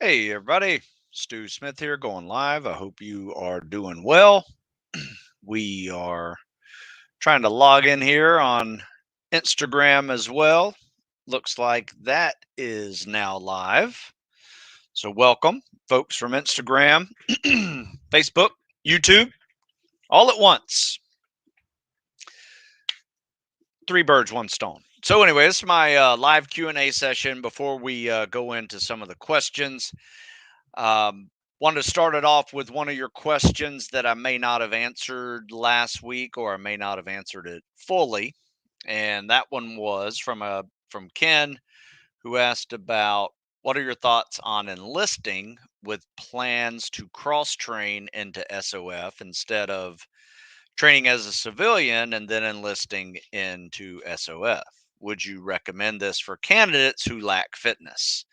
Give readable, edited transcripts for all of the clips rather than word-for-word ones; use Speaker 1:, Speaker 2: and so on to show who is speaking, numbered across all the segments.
Speaker 1: Hey, everybody. Stu Smith here going live. I hope you are doing well. We are trying to log in here on Instagram as well. Looks like that is now live. So, welcome, folks from Instagram, Facebook, YouTube, all at once. Three birds, one stone. So, anyway, this is my live Q&A session before we go into some of the questions. Wanted to start it off with one of your questions that I may not have answered last week, or I may not have answered it fully. And that one was from Ken, who asked about what are your thoughts on enlisting with plans to cross train into SOF instead of training as a civilian and then enlisting into SOF. Would you recommend this for candidates who lack fitness?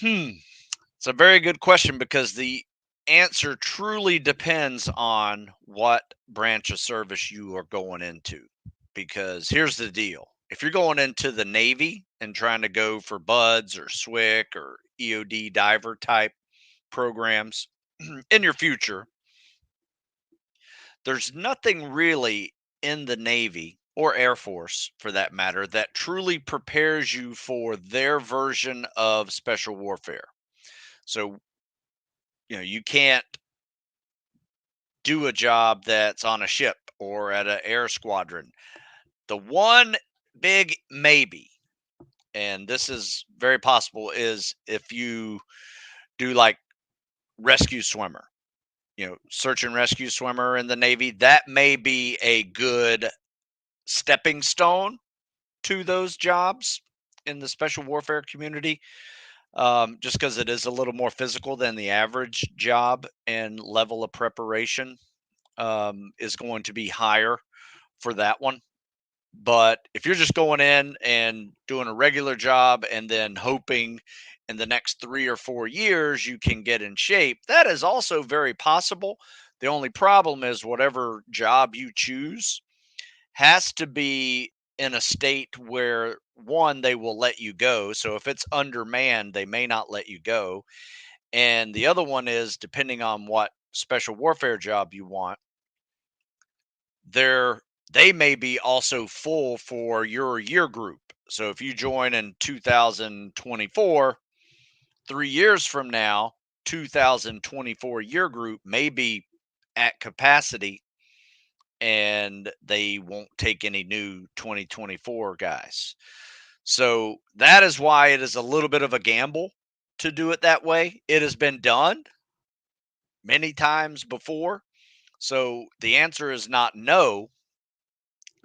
Speaker 1: It's a very good question because the answer truly depends on what branch of service you are going into. Because here's the deal: if you're going into the Navy and trying to go for BUDS or SWIC or EOD diver type programs in your future, there's nothing really in the Navy or Air Force for that matter that truly prepares you for their version of special warfare. So, you can't do a job that's on a ship or at an air squadron. The one big maybe, and this is very possible, is if you do like rescue swimmer, search and rescue swimmer in the Navy, that may be a good stepping stone to those jobs in the special warfare community. Just because it is a little more physical than the average job, and level of preparation is going to be higher for that one. But if you're just going in and doing a regular job and then hoping in the next 3 or 4 years you can get in shape, that is also very possible. The only problem is whatever job you choose has to be in a state where, one, they will let you go. So if it's undermanned, they may not let you go. And the other one is, depending on what special warfare job you want, they're they may be also full for your year group. So if you join in 2024, 3 years from now, 2024 year group may be at capacity and they won't take any new 2024 guys. So that is why it is a little bit of a gamble to do it that way. It has been done many times before. So the answer is not no.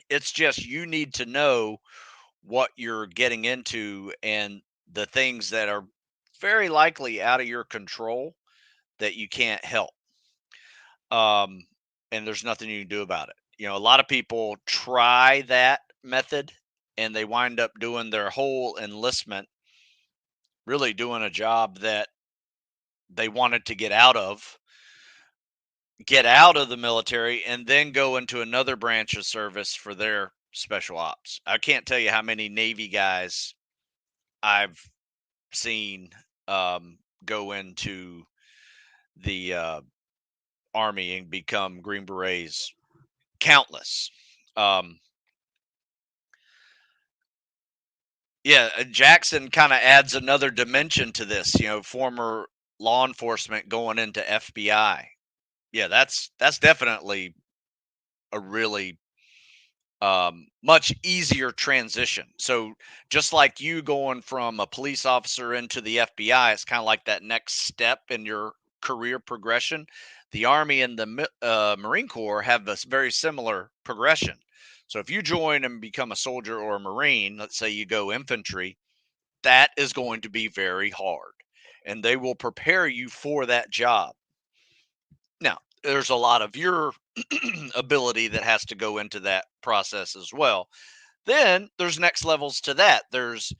Speaker 1: It's just you need to know what you're getting into and the things that are very likely out of your control that you can't help. Um, and there's nothing you can do about it. A lot of people try that method and they wind up doing their whole enlistment really doing a job that they wanted to get out of the military, and then go into another branch of service for their special ops. I can't tell you how many Navy guys I've seen go into the Army and become Green Berets. Countless. Um, yeah, Jackson kind of adds another dimension to this. Former law enforcement going into FBI. Yeah, that's definitely a really much easier transition. So just like you going from a police officer into the FBI, it's kind of like that next step in your career progression. The Army and the Marine Corps have this very similar progression. So if you join and become a soldier or a Marine, let's say you go infantry, that is going to be very hard, and they will prepare you for that job. Now, there's a lot of your ability that has to go into that process as well. Then there's next levels to that. There's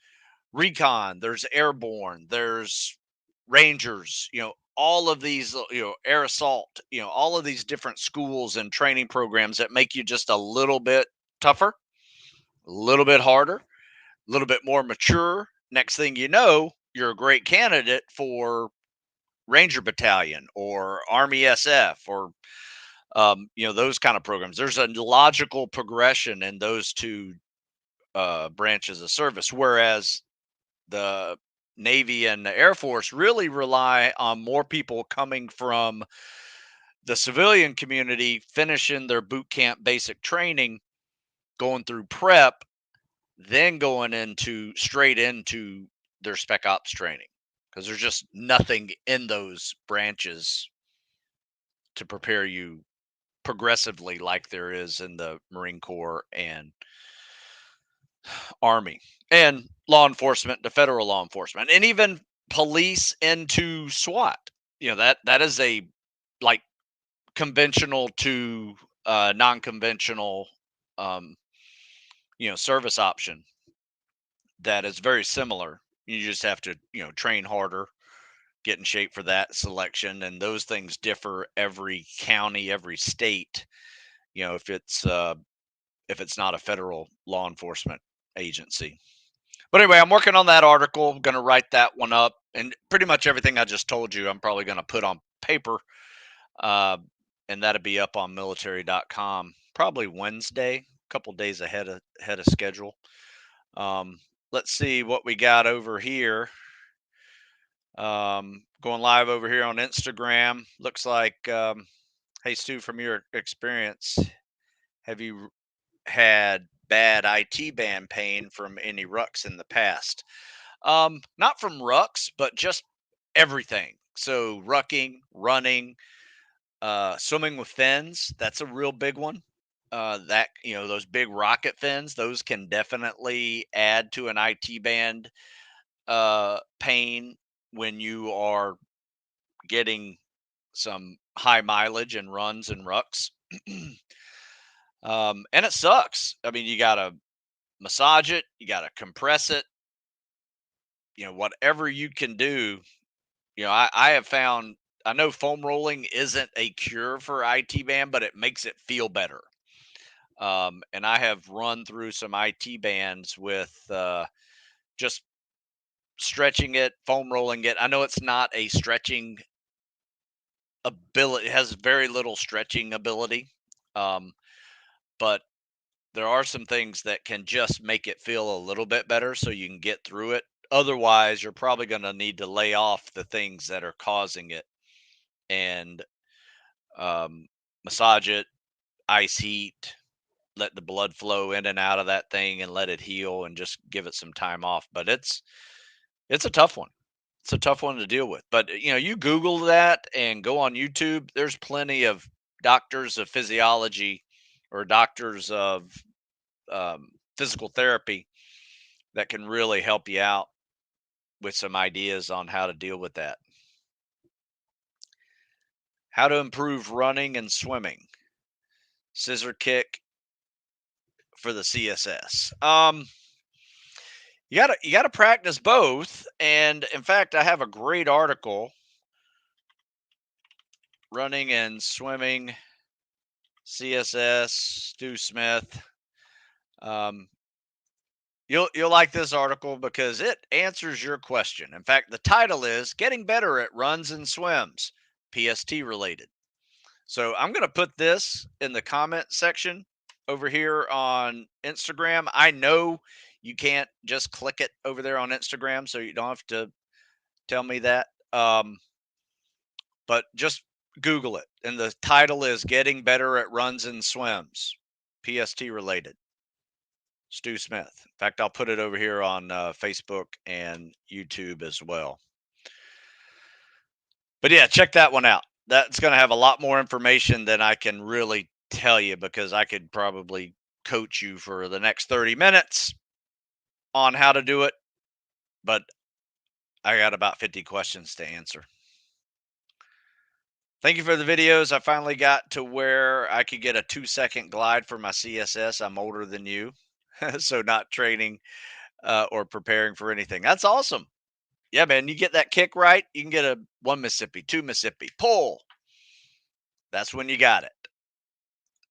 Speaker 1: recon, there's airborne, there's rangers, all of these, air assault, all of these different schools and training programs that make you just a little bit tougher, a little bit harder, a little bit more mature. Next thing you know, you're a great candidate for Ranger Battalion or Army SF or those kind of programs. There's a logical progression in those two branches of service, whereas the Navy and the Air Force really rely on more people coming from the civilian community, finishing their boot camp basic training, going through prep, then going into straight into their spec ops training, because there's just nothing in those branches to prepare you progressively like there is in the Marine Corps and Army and law enforcement, the federal law enforcement, and even police into SWAT. That is a like conventional to non-conventional um, service option that is very similar. You just have to train harder, get in shape for that selection, and those things differ every county, every state. If it's not a federal law enforcement agency. But anyway, I'm working on that article. I'm going to write that one up, and pretty much everything I just told you, I'm probably going to put on paper, uh, and that'll be up on military.com probably Wednesday, a couple days ahead of schedule. Let's see what we got over here. Going live over here on Instagram. Looks like, hey Stu, from your experience, have you had bad IT band pain from any rucks in the past? Not from rucks, but just everything. So rucking, running, swimming with fins, that's a real big one. That those big rocket fins, those can definitely add to an IT band pain when you are getting some high mileage and runs and rucks. And it sucks. I mean, you gotta massage it, you gotta compress it, whatever you can do. I have found, I know foam rolling isn't a cure for IT band, but it makes it feel better. And I have run through some IT bands with just stretching it, foam rolling it. I know it's not a stretching ability; it has very little stretching ability. Um, but there are some things that can just make it feel a little bit better so you can get through it. Otherwise, you're probably going to need to lay off the things that are causing it and um, massage it, ice heat, let the blood flow in and out of that thing and let it heal and just give it some time off. But it's a tough one. It's a tough one to deal with. But you Google that and go on YouTube. There's plenty of doctors of physiology or doctors of um, physical therapy that can really help you out with some ideas on how to deal with that. How to improve running and swimming. Scissor kick for the CSS. You gotta practice both. And in fact, I have a great article, running and swimming CSS, Stu Smith. Um, you'll like this article because it answers your question. In fact, the title is "Getting Better at Runs and Swims, PST Related." So I'm going to put this in the comment section over here on Instagram. I know you can't just click it over there on Instagram, so you don't have to tell me that. But just Google it. And the title is "Getting Better at Runs and Swims, PST Related." Stu Smith. In fact, I'll put it over here on Facebook and YouTube as well. But yeah, check that one out. That's going to have a lot more information than I can really tell you, because I could probably coach you for the next 30 minutes on how to do it. But I got about 50 questions to answer. Thank you for the videos. I finally got to where I could get a 2-second glide for my CSS. I'm older than you, so not training or preparing for anything. That's awesome. Yeah, man, you get that kick right, you can get a 1 Mississippi, 2 Mississippi, pull. That's when you got it,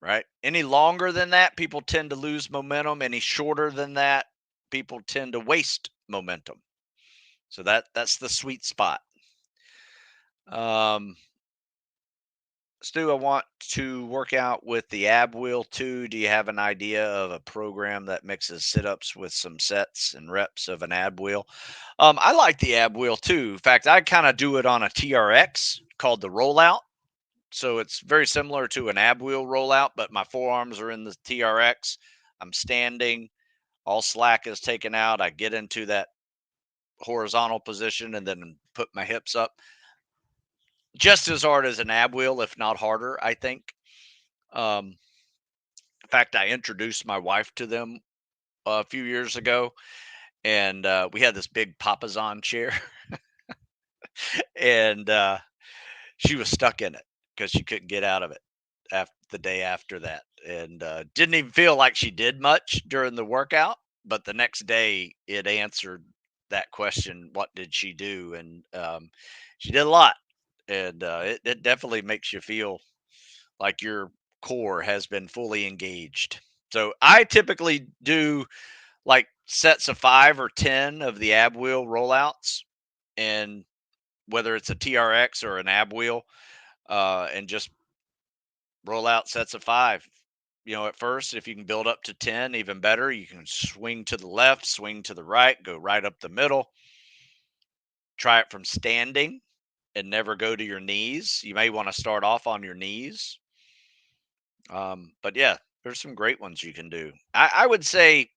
Speaker 1: right? Any longer than that, people tend to lose momentum. Any shorter than that, people tend to waste momentum. So that's the sweet spot. Um, Stu, I want to work out with the ab wheel too. Do you have an idea of a program that mixes sit-ups with some sets and reps of an ab wheel? I like the ab wheel too. In fact, I kind of do it on a TRX called the rollout. So it's very similar to an ab wheel rollout, but my forearms are in the TRX. I'm standing, all slack is taken out. I get into that horizontal position and then put my hips up. Just as hard as an ab wheel, if not harder, I think. Um, in fact, I introduced my wife to them a few years ago, and we had this big Papazon chair, and she was stuck in it because she couldn't get out of it after the day after that, and didn't even feel like she did much during the workout. But the next day, it answered that question: "What did she do?" And she did a lot, and it definitely makes you feel like your core has been fully engaged. So I typically do like sets of 5 or 10 of the ab wheel rollouts, and whether it's a TRX or an ab wheel, and just roll out sets of 5. At first, if you can build up to 10, even better. You can swing to the left, swing to the right, go right up the middle. Try it from standing and never go to your knees. You may want to start off on your knees. But yeah, there's some great ones you can do. I would say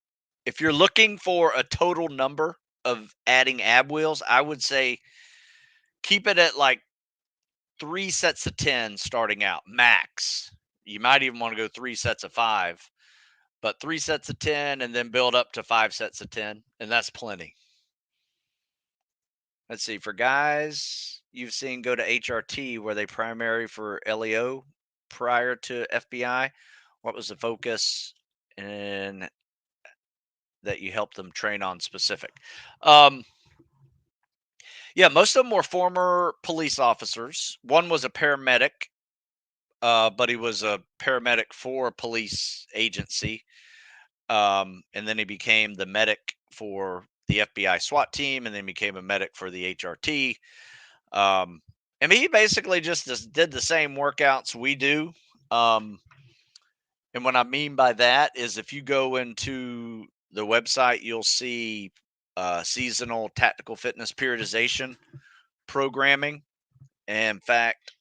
Speaker 1: if you're looking for a total number of adding ab wheels, I would say keep it at like 3 sets of 10 starting out, max. You might even want to go 3 sets of 5, but 3 sets of 10 and then build up to 5 sets of 10. And that's plenty. Let's see. For guys you've seen go to HRT, were they primary for LEO prior to FBI? What was the focus and that you helped them train on specific? Um, yeah, most of them were former police officers. One was a paramedic, but he was a paramedic for a police agency. And then he became the medic for the FBI SWAT team, and then became a medic for the HRT. Um, and he basically just did the same workouts we do. Um, and what I mean by that is if you go into the website, you'll see seasonal tactical fitness periodization programming. And in fact,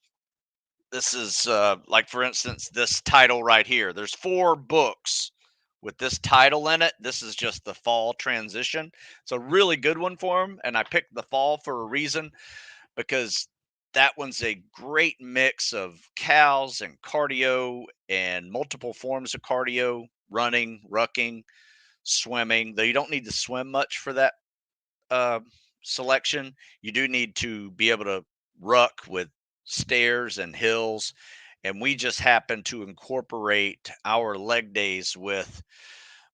Speaker 1: this is like, for instance, this title right here. There's 4 books with this title in it. This is just the fall transition. It's a really good one for them. And I picked the fall for a reason, because that one's a great mix of cows and cardio and multiple forms of cardio, running, rucking, swimming. Though you don't need to swim much for that uh, selection. You do need to be able to ruck with stairs and hills. And we just happen to incorporate our leg days with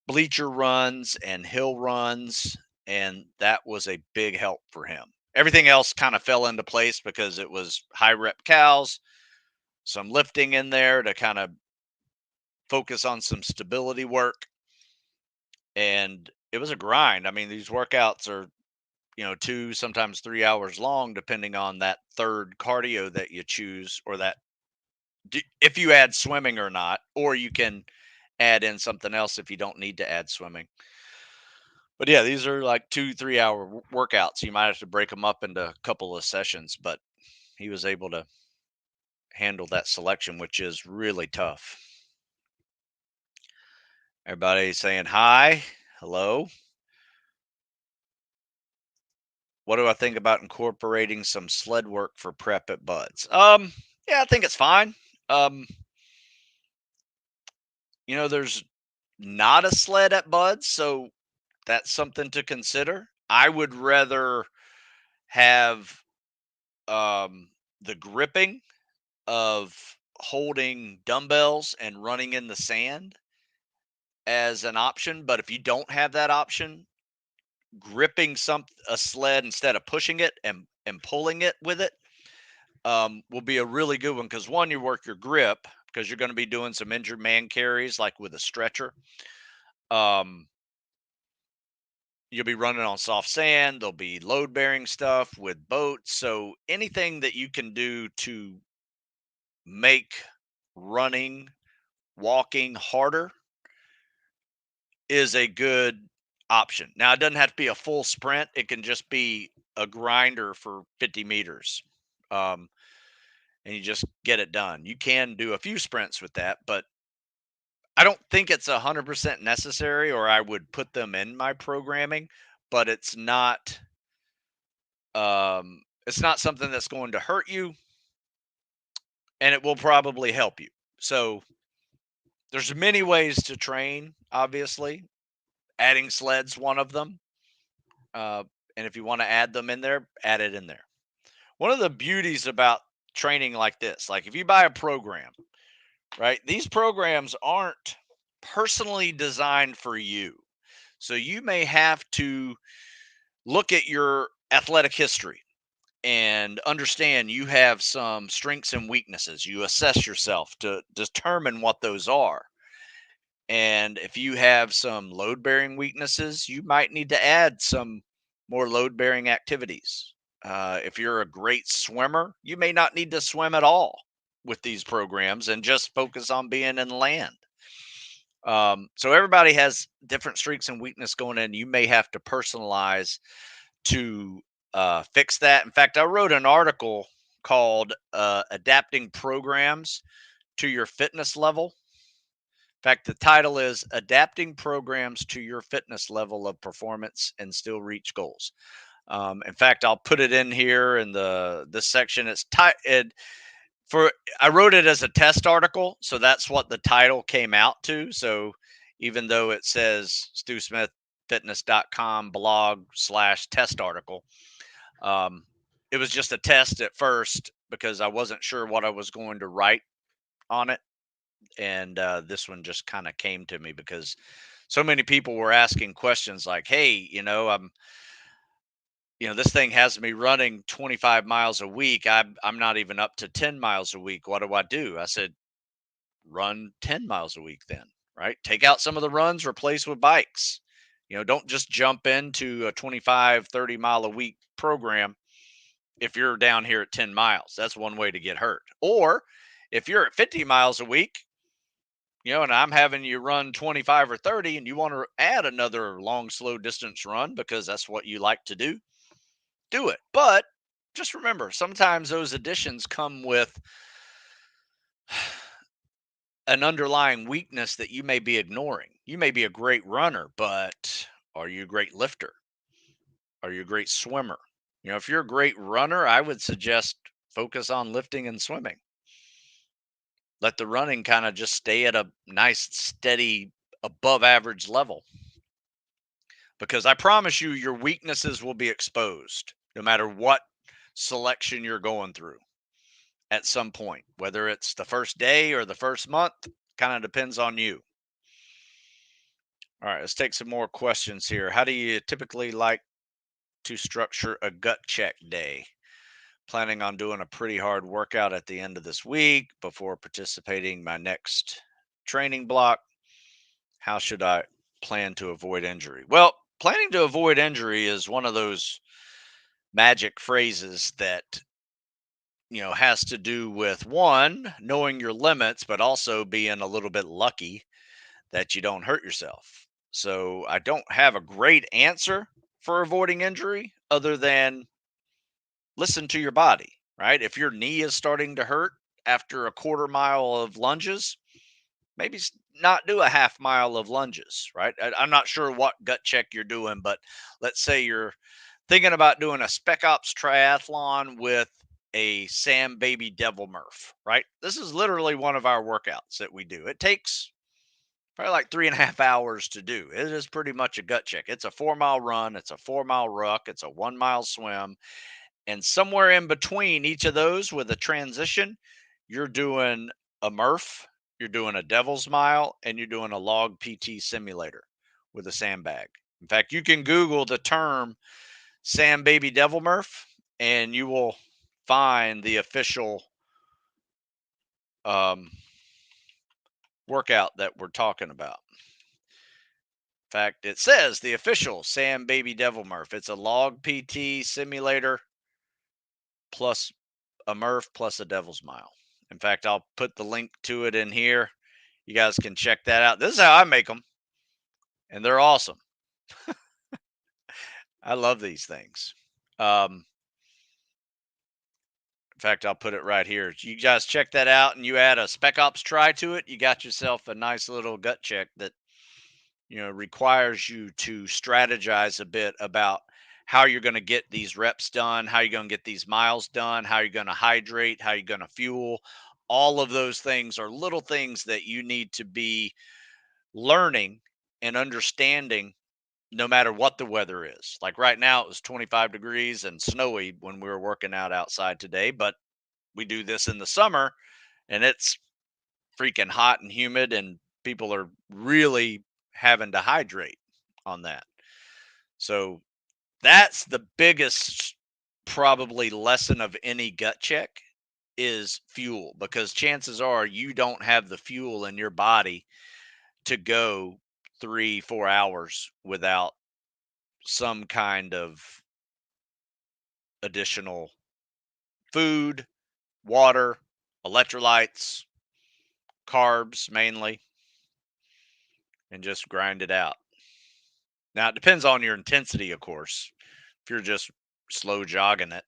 Speaker 1: bleacher runs and hill runs. And that was a big help for him. Everything else kind of fell into place because it was high rep cows, some lifting in there to kind of focus on some stability work. And it was a grind. I mean, these workouts are 2, sometimes 3 hours long, depending on that third cardio that you choose, or that if you add swimming or not, or you can add in something else if you don't need to add swimming. But yeah, these are like 2, 3 hour workouts. You might have to break them up into a couple of sessions, but he was able to handle that selection, which is really tough. Everybody saying hi, hello. What do I think about incorporating some sled work for prep at Buds? Yeah, I think it's fine. Um, there's not a sled at Buds, so that's something to consider. I would rather have the gripping of holding dumbbells and running in the sand as an option. But if you don't have that option, gripping a sled instead of pushing it and pulling it with it will be a really good one, because one, you work your grip because you're going to be doing some injured man carries like with a stretcher. Um, You'll be running on soft sand. There'll be load bearing stuff with boats. So anything that you can do to make running, walking harder is a good option. Now, it doesn't have to be a full sprint. It can just be a grinder for 50 meters. Um, and you just get it done. You can do a few sprints with that, but I don't think it's 100% necessary, or I would put them in my programming, but it's not something that's going to hurt you, and it will probably help you. So there's many ways to train, obviously. Adding sleds one of them. Uh, and if you want to add them in there, add it in there. One of the beauties about training like this, like if you buy a program, right? These programs aren't personally designed for you. So you may have to look at your athletic history and understand you have some strengths and weaknesses. You assess yourself to determine what those are. And if you have some load bearing weaknesses, you might need to add some more load bearing activities. If you're a great swimmer, you may not need to swim at all with these programs and just focus on being in land. So everybody has different strengths and weakness going in. You may have to personalize to fix that. In fact, I wrote an article called Adapting Programs to Your Fitness Level. In fact, the title is Adapting Programs to Your Fitness Level of Performance and Still Reach Goals. In fact, I'll put it in here in this section. For I wrote it as a test article, so that's what the title came out to. So even though it says StuSmithFitness.com blog/test article, um, it was just a test at first because I wasn't sure what I was going to write on it. And this one just kind of came to me because so many people were asking questions like, "Hey, this thing has me running 25 miles a week. I'm not even up to 10 miles a week. What do I do?" I said, "Run 10 miles a week then, right? Take out some of the runs, replace with bikes. Don't just jump into a 25, 30 mile a week program if you're down here at 10 miles. That's one way to get hurt. Or if you're at 50 miles a week, and I'm having you run 25 or 30 and you want to add another long, slow distance run because that's what you like to do it. But just remember, sometimes those additions come with an underlying weakness that you may be ignoring. You may be a great runner, but are you a great lifter? Are you a great swimmer? If you're a great runner, I would suggest focus on lifting and swimming. Let the running kind of just stay at a nice, steady, above average level. Because I promise you, your weaknesses will be exposed no matter what selection you're going through at some point, whether it's the first day or the first month, kind of depends on you. All right, let's take some more questions here. How do you typically like to structure a gut check day? Planning on doing a pretty hard workout at the end of this week before participating my next training block. How should I plan to avoid injury? Well, planning to avoid injury is one of those magic phrases that has to do with one, knowing your limits, but also being a little bit lucky that you don't hurt yourself. So I don't have a great answer for avoiding injury other than listen to your body, right? If your knee is starting to hurt after a quarter mile of lunges, maybe not do a half mile of lunges, right? I'm not sure what gut check you're doing, but let's say you're thinking about doing a Spec Ops triathlon with a Sam Baby Devil Murph, right? This is literally one of our workouts that we do. It takes probably like 3.5 hours to do. It is pretty much a gut check. It's a 4 mile run, it's a 4 mile ruck, it's a 1 mile swim. And somewhere in between each of those with a transition, you're doing a Murph, you're doing a Devil's Mile, and you're doing a log PT simulator with a sandbag. In fact, you can Google the term Sam Baby Devil Murph, and you will find the official um, workout that we're talking about. fact, it says the official Sam Baby Devil Murph. It's a log PT simulator plus a Murph plus a Devil's Mile. In fact, I'll put the link to it in here. You guys can check that out. This is how I make them, and they're awesome. I love these things. In fact, I'll put it right here. You guys check that out, and you add a Spec Ops try to it. You got yourself a nice little gut check that requires you to strategize a bit about how you're going to get these reps done, how you're going to get these miles done, how you're going to hydrate, how you're going to fuel. All of those things are little things that you need to be learning and understanding no matter what the weather is. Like right now, it was 25 degrees and snowy when we were working out outside today, but we do this in the summer and it's freaking hot and humid, and people are really having to hydrate on that. So that's the biggest probably lesson of any gut check is fuel, because chances are you don't have the fuel in your body to go 3 4 hours without some kind of additional food, water, electrolytes, carbs mainly, and just grind it out. Now it depends on your intensity, of course. If you're just slow jogging it,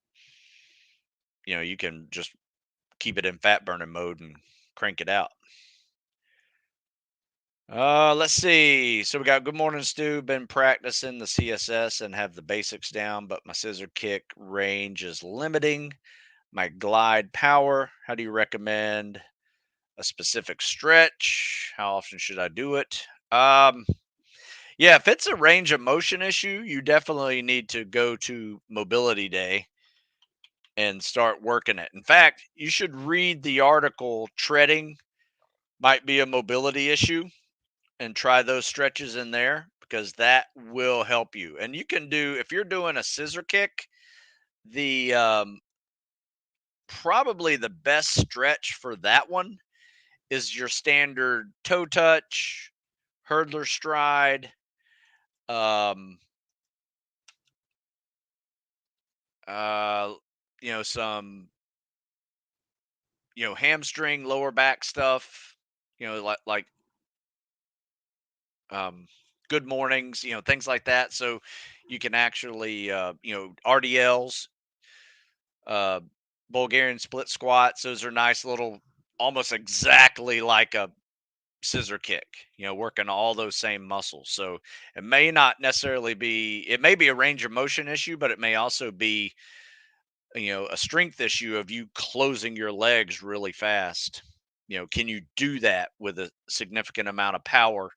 Speaker 1: you can just keep it in fat burning mode and crank it out. Let's see. So we got good morning, Stu. Been practicing the CSS and have the basics down, but my scissor kick range is limiting my glide power. How do you recommend a specific stretch? How often should I do it? Yeah, if it's a range of motion issue, you definitely need to go to mobility day and start working it. In fact, you should read the article Treading Might Be a Mobility Issue and try those stretches in there, because that will help you. And you can do, if you're doing a scissor kick, the probably the best stretch for that one is your standard toe touch, hurdler stride, um, uh, some hamstring, lower back stuff, like good mornings, things like that. So you can actually, RDLs, uh, Bulgarian split squats. Those are nice little, almost exactly like a scissor kick, working all those same muscles. So it may not necessarily be, it may be a range of motion issue, but it may also be, a strength issue of you closing your legs really fast. Can you do that with a significant amount of power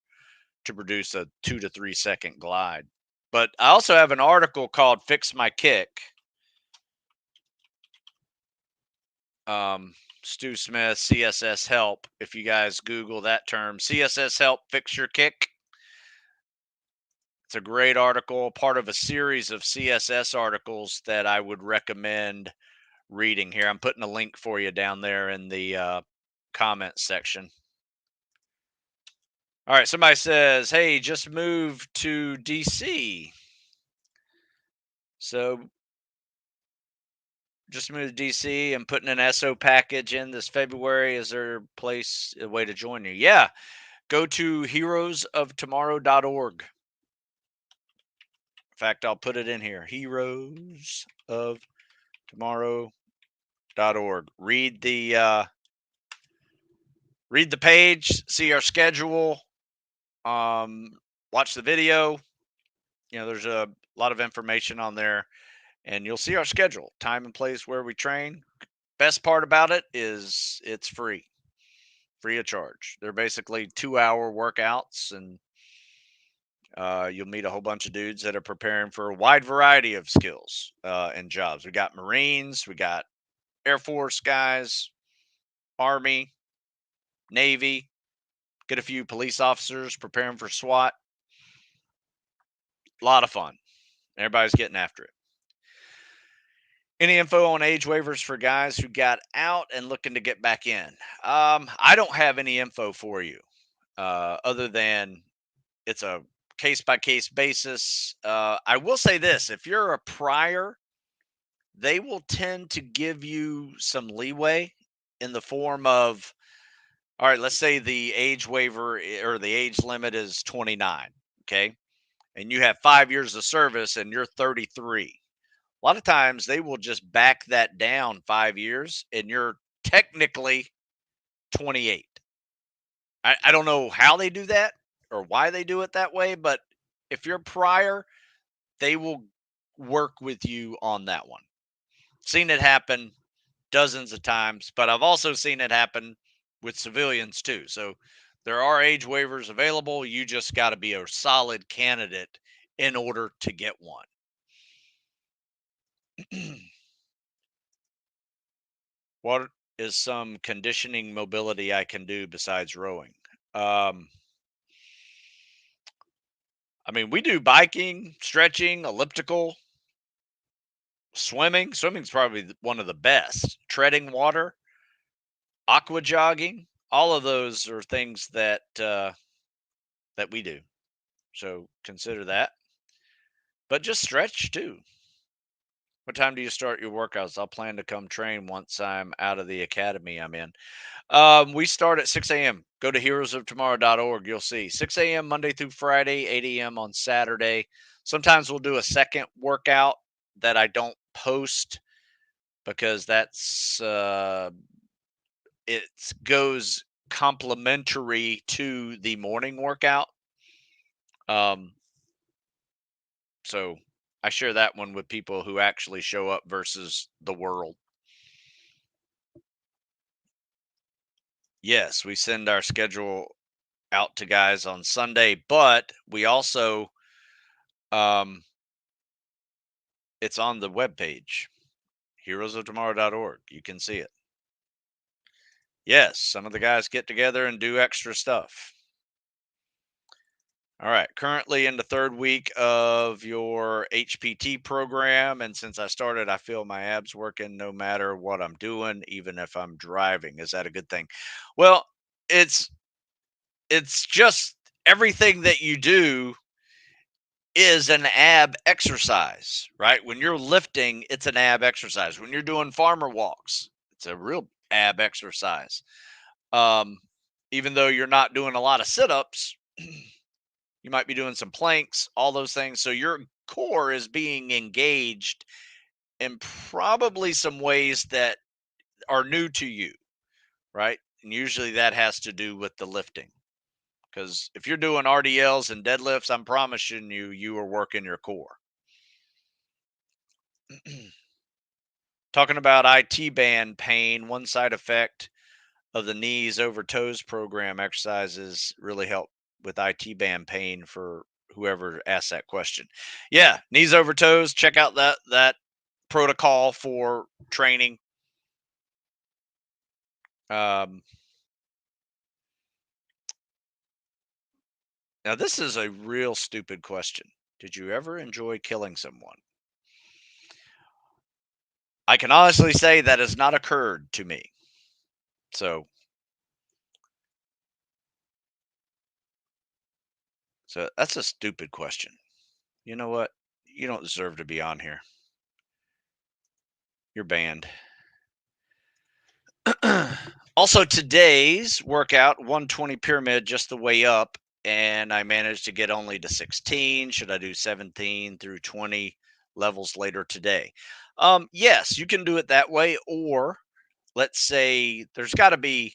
Speaker 1: to produce a 2 to 3 second glide? But I also have an article called Fix My Kick. Stu Smith, CSS Help. If you guys Google that term, CSS Help, Fix Your Kick. It's a great article, part of a series of CSS articles that I would recommend reading here. I'm putting a link for you down there in the comments section. All right, somebody says, hey, just moved to DC. So just moved to DC and putting an SO package in this February. Is there a way to join you? Yeah, go to heroesoftomorrow.org. In fact, I'll put it in here, heroesoftomorrow.org. Read the page, see our schedule, watch the video. There's a lot of information on there, and you'll see our schedule, time and place where we train. Best part about it is it's free of charge. They're basically 2-hour workouts, and you'll meet a whole bunch of dudes that are preparing for a wide variety of skills and jobs. We got Marines, we got Air Force guys, Army, Navy, get a few police officers preparing for SWAT. A lot of fun. Everybody's getting after it. Any info on age waivers for guys who got out and looking to get back in? I don't have any info for you other than it's a case by case basis. I will say this: if you're a prior, they will tend to give you some leeway in the form of, all right, let's say the age waiver or the age limit is 29, okay? And you have 5 years of service and you're 33. A lot of times they will just back that down 5 years and you're technically 28. I don't know how they do that or why they do it that way, but if you're prior, they will work with you on that one. Seen it happen dozens of times, but I've also seen it happen with civilians too. So there are age waivers available. You just got to be a solid candidate in order to get one. What is some conditioning mobility I can do besides rowing? Um, I mean, we do biking, stretching, elliptical, swimming. Swimming's probably one of the best. Treading water, aqua jogging. All of those are things that we do. So consider that. But just stretch too. What time do you start your workouts? I'll plan to come train once I'm out of the academy I'm in. We start at 6 a.m. Go to heroesoftomorrow.org. You'll see 6 a.m. Monday through Friday, 8 a.m. on Saturday. Sometimes we'll do a second workout that I don't post because it goes complementary to the morning workout. So I share that one with people who actually show up versus the world. Yes, we send our schedule out to guys on Sunday, but we also um it's on the webpage, heroesoftomorrow.org. You can see it. Yes, some of the guys get together and do extra stuff. All right, currently in the third week of your HPT program. And since I started, I feel my abs working no matter what I'm doing, even if I'm driving. Is that a good thing? Well, it's just everything that you do is an ab exercise, right? When you're lifting, it's an ab exercise. When you're doing farmer walks, it's a real ab exercise. Um, Even though you're not doing a lot of sit-ups, you might be doing some planks, all those things. So your core is being engaged in probably some ways that are new to you, right? And usually that has to do with the lifting. Because if you're doing RDLs and deadlifts, I'm promising you, you are working your core. Talking about IT band pain, one side effect of the knees over toes program exercises really help with IT band pain for whoever asked that question. Yeah, knees over toes. Check out that protocol for training. Um, Now this is a real stupid question. Did you ever enjoy killing someone? I can honestly say that has not occurred to me. So that's a stupid question. You know what? You don't deserve to be on here. You're banned. Also, today's workout 120 pyramid, just the way up, and I managed to get only to 16. Should I do 17 through 20 levels later today? Yes, you can do it that way. Or let's say there's got to be,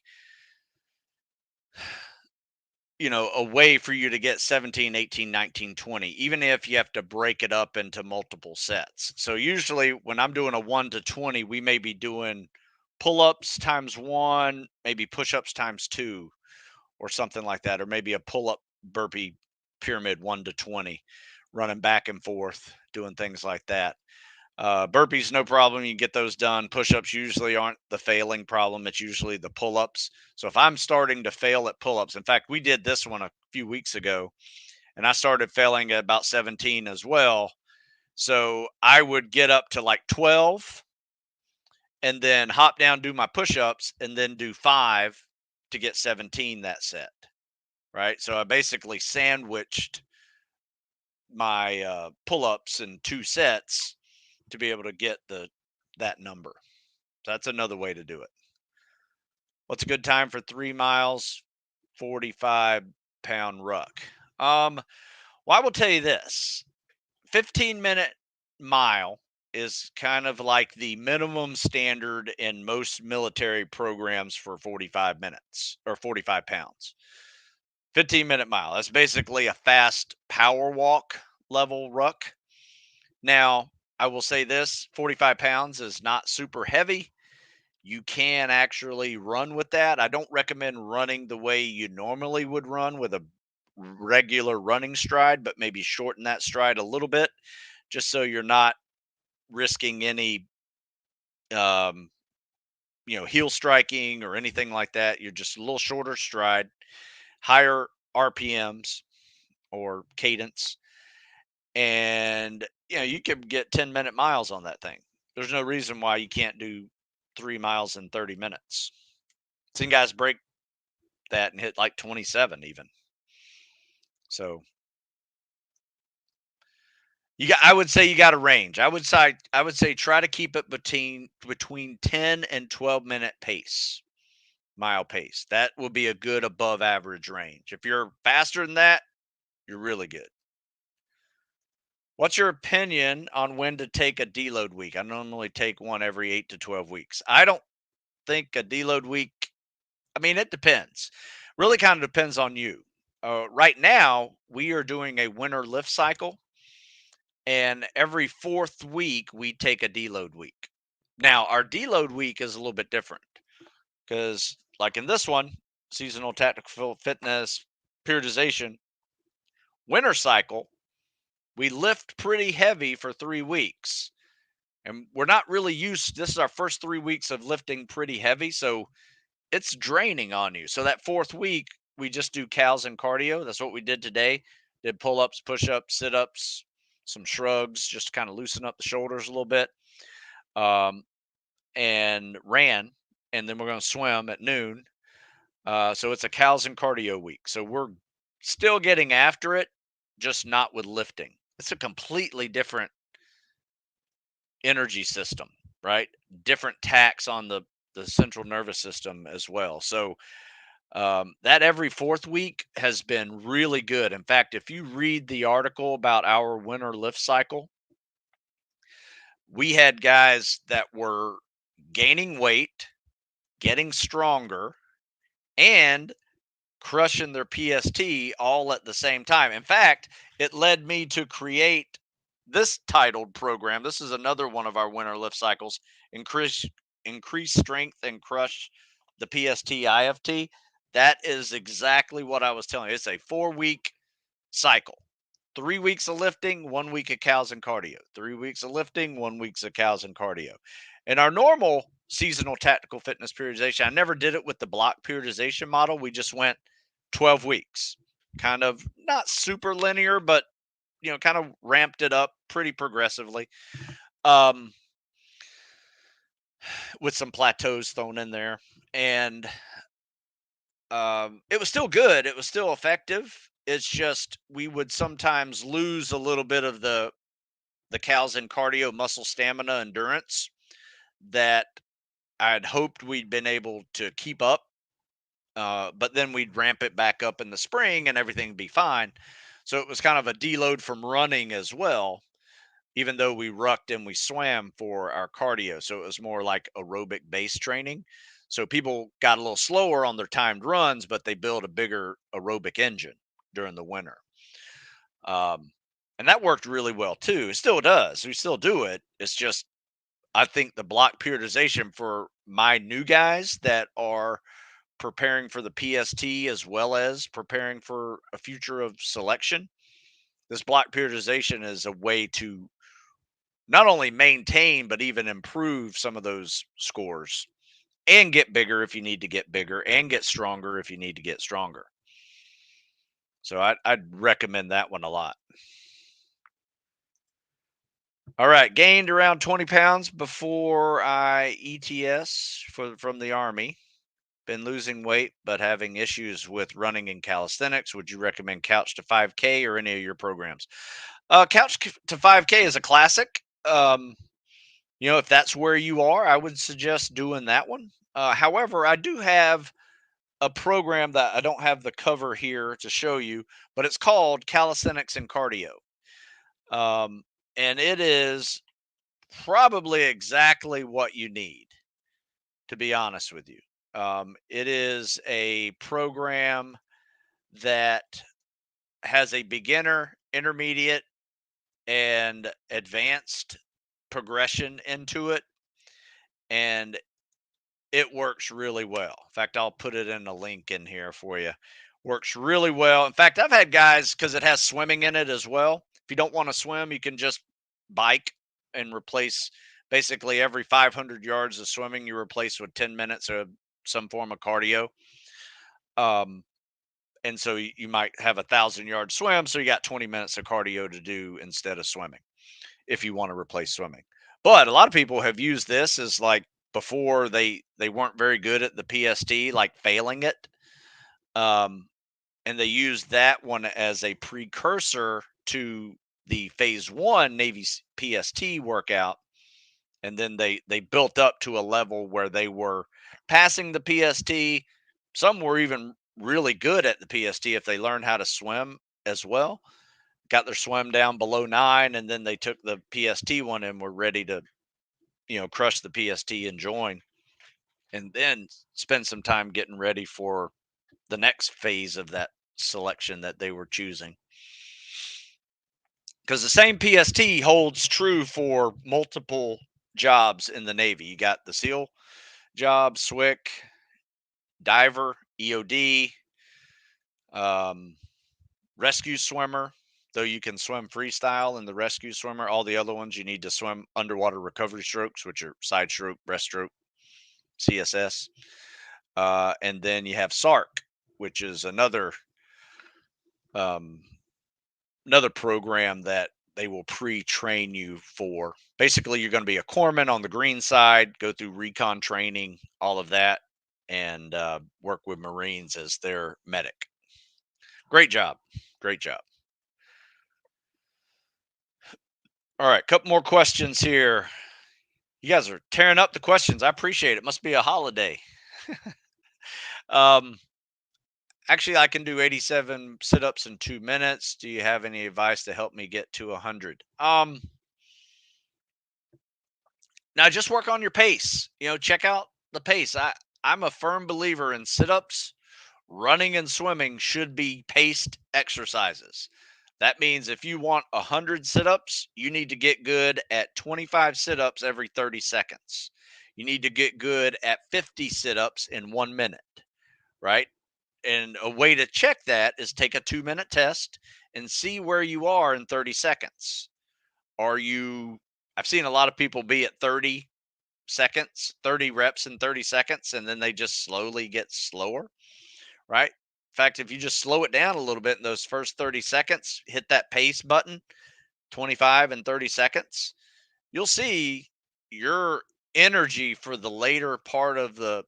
Speaker 1: a way for you to get 17, 18, 19, 20, even if you have to break it up into multiple sets. So usually when I'm doing a 1 to 20, we may be doing pull-ups times 1, maybe push-ups times 2, or something like that, or maybe a pull-up burpee pyramid 1 to 20, running back and forth, doing things like that. Burpees, no problem. You can get those done. Push-ups usually aren't the failing problem. It's usually the pull-ups. So if I'm starting to fail at pull-ups, in fact, we did this one a few weeks ago, and I started failing at about 17 as well. So I would get up to like 12 and then hop down, do my push-ups, and then do 5 to get 17 that set. Right. So I basically sandwiched my pull-ups in 2 sets to be able to get that number. So that's another way to do it. What's a good time for 3 miles, 45-pound ruck? Well, I will tell you this: 15-minute mile is kind of like the minimum standard in most military programs for 45 minutes or 45 pounds. 15-minute mile. That's basically a fast power walk level ruck. Now, I will say this: 45 pounds is not super heavy. You can actually run with that. I don't recommend running the way you normally would run with a regular running stride, but maybe shorten that stride a little bit just so you're not risking any um, heel striking or anything like that. You're just a little shorter stride, higher RPMs or cadence, and you can get 10-minute miles on that thing. There's no reason why you can't do 3 miles in 30 minutes. Seen guys break that and hit like 27 even. So I would say you got a range. I would say try to keep it between 10 and 12-minute mile pace. That will be a good above average range. If you're faster than that, you're really good. What's your opinion on when to take a deload week? I normally take one every 8 to 12 weeks. I don't think a deload week, I mean, it depends. Really kind of depends on you. Right now, we are doing a winter lift cycle, and every fourth week, we take a deload week. Now, our deload week is a little bit different because, like in this one, seasonal tactical fitness periodization winter cycle, we lift pretty heavy for 3 weeks. And we're not really used. This is our first 3 weeks of lifting pretty heavy. So it's draining on you. So that fourth week, we just do cows and cardio. That's what we did today. Did pull ups, push ups, sit ups, some shrugs, just to kind of loosen up the shoulders a little bit, um, and ran. And then we're going to swim at noon. So it's a cows and cardio week. So we're still getting after it, just not with lifting. It's a completely different energy system, right? Different tax on the central nervous system as well. So that every fourth week has been really good. In fact, if you read the article about our winter lift cycle, we had guys that were gaining weight, getting stronger, and crushing their PST all at the same time. In fact, it led me to create this titled program. This is another one of our winter lift cycles: increase strength and crush the PST IFT. That is exactly what I was telling you. It's a 4-week cycle. 3 weeks of lifting, 1 week of cows and cardio. 3 weeks of lifting, 1 week of cows and cardio. And our normal seasonal tactical fitness periodization, I never did it with the block periodization model. We just went 12 weeks, kind of not super linear, but kind of ramped it up pretty progressively, um, with some plateaus thrown in there. And it was still good. It was still effective. It's just we would sometimes lose a little bit of the cows and cardio muscle stamina endurance that I had hoped we'd been able to keep up. But then we'd ramp it back up in the spring and everything would be fine. So it was kind of a deload from running as well, even though we rucked and we swam for our cardio. So it was more like aerobic base training. So people got a little slower on their timed runs, but they built a bigger aerobic engine during the winter. And that worked really well too. It still does. We still do it. It's just, I think the block periodization for my new guys that are preparing for the PST as well as preparing for a future of selection, this block periodization is a way to not only maintain but even improve some of those scores and get bigger if you need to get bigger and get stronger if you need to get stronger. So I'd recommend that one a lot. All right, gained around 20 pounds before I ETS from the Army. Been losing weight, but having issues with running and calisthenics. Would you recommend Couch to 5K or any of your programs? To 5K is a classic. If that's where you are, I would suggest doing that one. However, I do have a program that I don't have the cover here to show you, but it's called Calisthenics and Cardio. Um, and it is probably exactly what you need, to be honest with you. It is a program that has a beginner, intermediate, and advanced progression into it. And it works really well. In fact, I'll put it in a link in here for you. Works really well. In fact, I've had guys, because it has swimming in it as well. If you don't want to swim, you can just bike and replace basically every 500 yards of swimming, you replace with 10 minutes of some form of cardio. Um, and so you might have 1,000-yard swim, so you got 20 minutes of cardio to do instead of swimming if you want to replace swimming. But a lot of people have used this as like before they weren't very good at the PST, like failing it. Um, and they used that one as a precursor to the phase one Navy PST workout. And then they built up to a level where they were passing the PST. Some were even really good at the PST if they learned how to swim as well. Got their swim down below 9, and then they took the PST one and were ready to, crush the PST and join, and then spend some time getting ready for the next phase of that selection that they were choosing. Because the same PST holds true for multiple jobs in the Navy. You got the SEAL job, SWIC, diver, EOD, um, rescue swimmer, though you can swim freestyle in the rescue swimmer. All the other ones you need to swim underwater recovery strokes, which are side stroke, breaststroke, CSS. And then you have SARC, which is um, another program that they will pre-train you for. Basically, you're going to be a corpsman on the green side, go through recon training, all of that, and work with Marines as their medic. Great job. Great job. All right, couple more questions here. You guys are tearing up the questions. I appreciate it. Must be a holiday. um, Actually, I can do 87 sit-ups in 2 minutes. Do you have any advice to help me get to 100? Now just work on your pace. Check out the pace. I'm a firm believer in sit-ups. Running and swimming should be paced exercises. That means if you want 100 sit-ups, you need to get good at 25 sit-ups every 30 seconds. You need to get good at 50 sit-ups in 1 minute, right? And a way to check that is take a 2-minute test and see where you are in 30 seconds. I've seen a lot of people be at 30 seconds, 30 reps in 30 seconds, and then they just slowly get slower, right? In fact, if you just slow it down a little bit in those first 30 seconds, hit that pace button, 25 and 30 seconds, you'll see your energy for the later part of the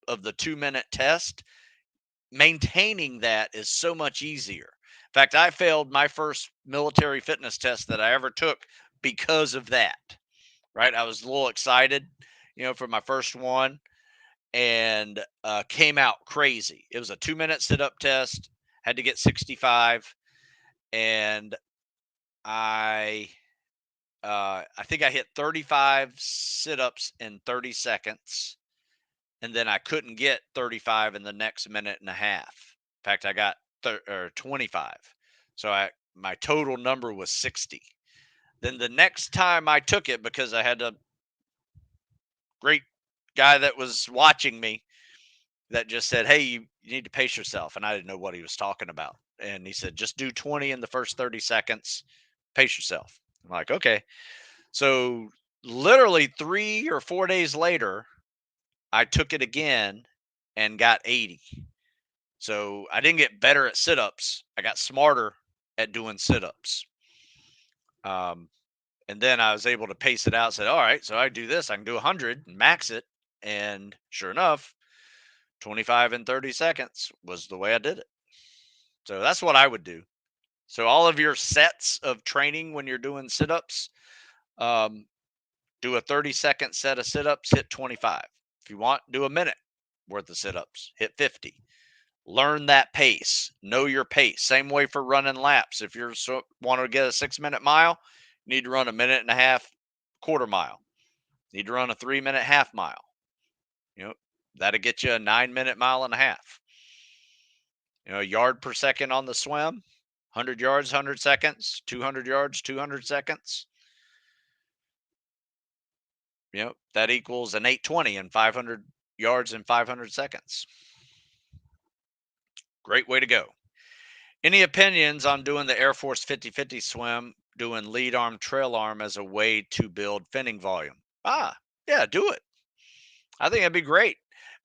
Speaker 1: 2-minute test. Maintaining that is so much easier. In fact, I failed my first military fitness test that I ever took because of that, right? I was a little excited, for my first one, and came out crazy. It was a 2-minute sit up test, had to get 65, and I think I hit 35 sit ups in 30 seconds, and then I couldn't get 35 in the next minute and a half. In fact, I got 25. So my total number was 60. Then the next time I took it, because I had a great guy that was watching me that just said, "Hey, you need to pace yourself." And I didn't know what he was talking about. And he said, "Just do 20 in the first 30 seconds, pace yourself." I'm like, "Okay." So literally 3 or 4 days later, I took it again and got 80. So I didn't get better at sit-ups. I got smarter at doing sit-ups. Um, and then I was able to pace it out. Said, "All right, so I do this. I can do 100 and max it." And sure enough, 25 and 30 seconds was the way I did it. So that's what I would do. So all of your sets of training when you're doing sit-ups, um, do a 30-second set of sit-ups, hit 25. If you want, do a minute worth of sit-ups, hit 50. Learn that pace. Know your pace. Same way for running laps. If you're want to get a 6-minute mile, you need to run a minute and a half quarter mile. You need to run a 3-minute half mile. You know, that'll get you a 9-minute mile and a half. You know, a yard per second on the swim, 100 yards, 100 seconds, 200 yards, 200 seconds. You know, that equals an 820 and 500 yards in 500 seconds. Great way to go. Any opinions on doing the Air Force 50-50 swim, doing lead arm, trail arm as a way to build finning volume? Yeah, do it. I think that'd be great.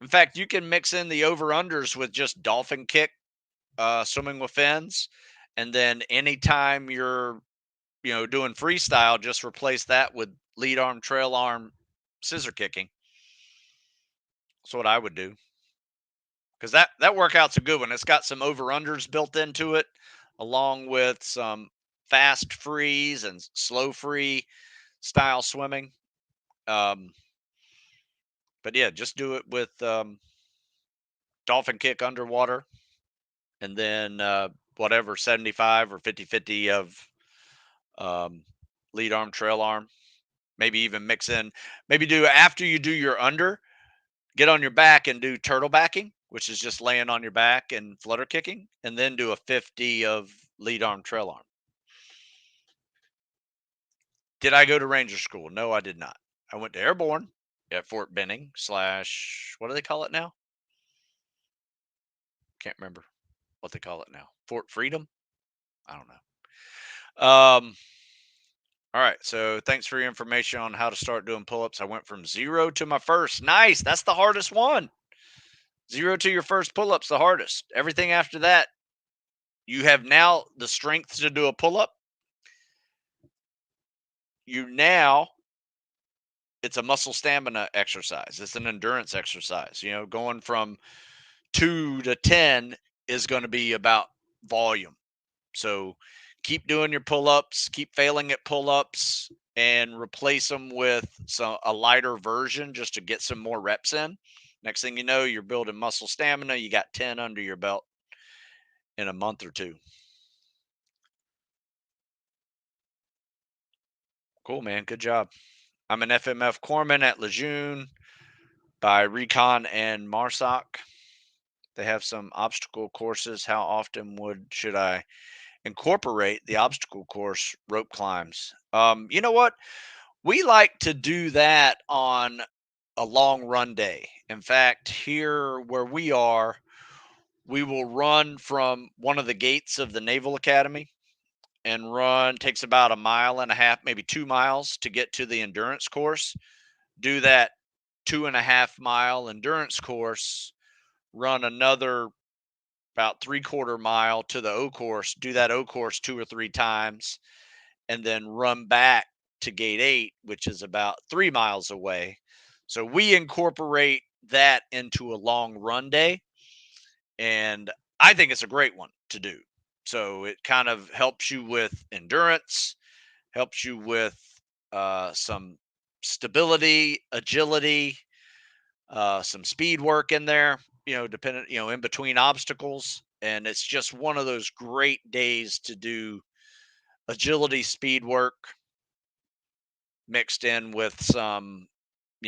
Speaker 1: In fact, you can mix in the over-unders with just dolphin kick, swimming with fins. And then anytime you're, doing freestyle, just replace that with lead arm, trail arm, scissor kicking. That's what I would do. Because that workout's a good one. It's got some over-unders built into it, along with some fast freeze and slow free style swimming. Um, but yeah, just do it with dolphin kick underwater, and then whatever 75 or 50-50 of um, lead arm, trail arm. Maybe even mix in. Maybe do after you do your under, get on your back and do turtle backing, which is just laying on your back and flutter kicking, and then do a 50 of lead arm, trail arm. Did I go to Ranger School? No, I did not. I went to Airborne at Fort Benning / what do they call it now? Can't remember what they call it now. Fort Freedom? I don't know. All right. So thanks for your information on how to start doing pull-ups. I went from 0 to my first. Nice. That's the hardest one. 0 to your first pull-up's the hardest. Everything after that, you have now the strength to do a pull-up. It's a muscle stamina exercise. It's an endurance exercise. Going from 2 to 10 is going to be about volume. So keep doing your pull-ups, keep failing at pull-ups, and replace them with a lighter version just to get some more reps in. Next thing you know, you're building muscle stamina. You got 10 under your belt in a month or two. Cool, man. Good job. I'm an FMF corpsman at Lejeune by Recon and Marsoc. They have some obstacle courses. How often should I incorporate the obstacle course rope climbs? You know what? We like to do that on a long run day. In fact, here where we are, we will run from one of the gates of the Naval Academy and takes about a mile and a half, maybe 2 miles to get to the endurance course. Do that 2.5 mile endurance course, run another about 3/4 mile to the O course, do that O course 2 or 3 times, and then run back to gate 8, which is about 3 miles away. So we incorporate that into a long run day, and I think it's a great one to do. So it kind of helps you with endurance, helps you with some stability, agility, some speed work in there, dependent, in between obstacles. And it's just one of those great days to do agility, speed work mixed in with some,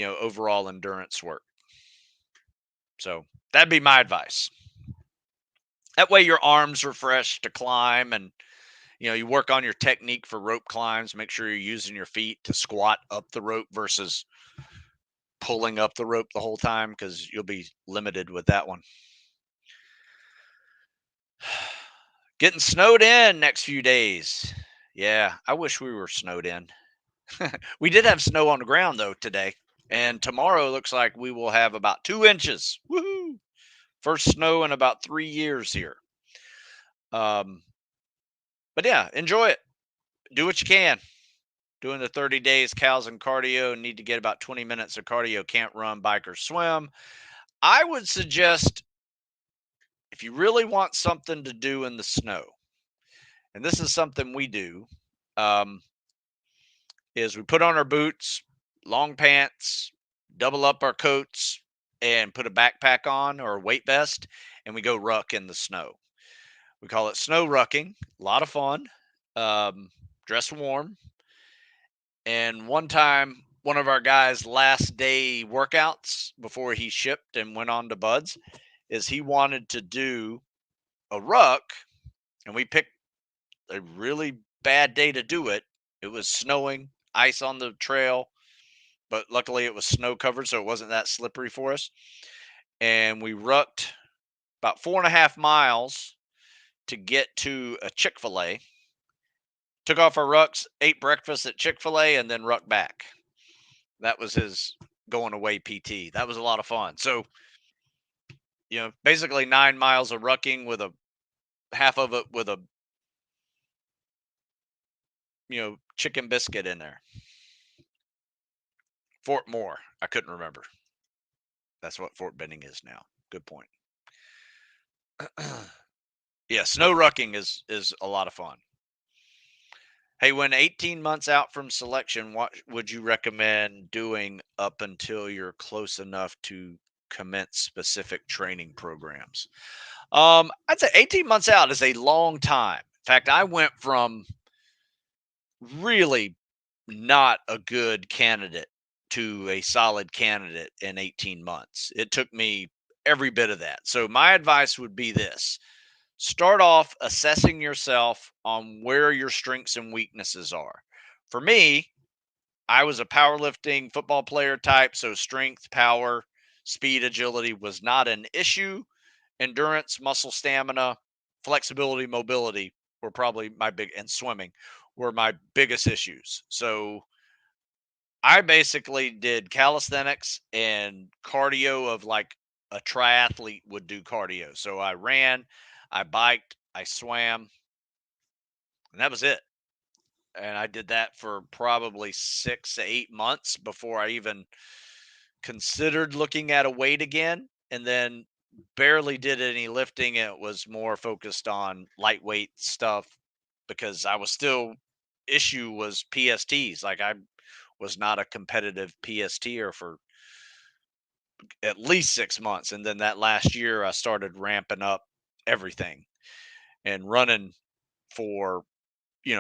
Speaker 1: overall endurance work. So that'd be my advice. That way your arms are fresh to climb, and you work on your technique for rope climbs. Make sure you're using your feet to squat up the rope versus pulling up the rope the whole time, because you'll be limited with that one. Getting snowed in next few days. Yeah, I wish we were snowed in. We did have snow on the ground though today, and tomorrow looks like we will have about 2 inches. Woohoo! First snow in about 3 years here. But yeah, enjoy it. Do what you can. Doing the 30 days cows and cardio, need to get about 20 minutes of cardio. Can't run, bike, or swim. I would suggest, if you really want something to do in the snow, And this is something we do, um, is we put on our boots, long pants, double up our coats, and put a backpack on or a weight vest, and we go ruck in the snow. We call it snow rucking. A lot of fun. Um, dress warm. And one time, one of our guys' last day workouts before he shipped and went on to Buds is he wanted to do a ruck, and we picked a really bad day to do it. It was snowing, ice on the trail, but luckily it was snow covered, so it wasn't that slippery for us. And we rucked about 4.5 miles to get to a Chick-fil-A. Took off our rucks, ate breakfast at Chick-fil-A, and then rucked back. That was his going away PT. That was a lot of fun. So, basically 9 miles of rucking with a half of it with a, chicken biscuit in there. Fort Moore. I couldn't remember. That's what Fort Benning is now. Good point. Yeah, snow rucking is a lot of fun. Hey, when 18 months out from selection, what would you recommend doing up until you're close enough to commence specific training programs? I'd say 18 months out is a long time. In fact, I went from really not a good candidate to a solid candidate in 18 months. It took me every bit of that. So my advice would be this: start off assessing yourself on where your strengths and weaknesses are. For me, I was a powerlifting football player type, so strength, power, speed, agility was not an issue. Endurance, muscle stamina, flexibility, mobility were probably and swimming were my biggest issues. So I basically did calisthenics and cardio of like a triathlete would do cardio. So I ran, I biked, I swam, and that was it. And I did that for probably 6 to 8 months before I even considered looking at a weight again. And then barely did any lifting. It was more focused on lightweight stuff because I was still issue was PSTs. Like I was not a competitive PSTer for at least 6 months. And then that last year I started ramping up everything and running for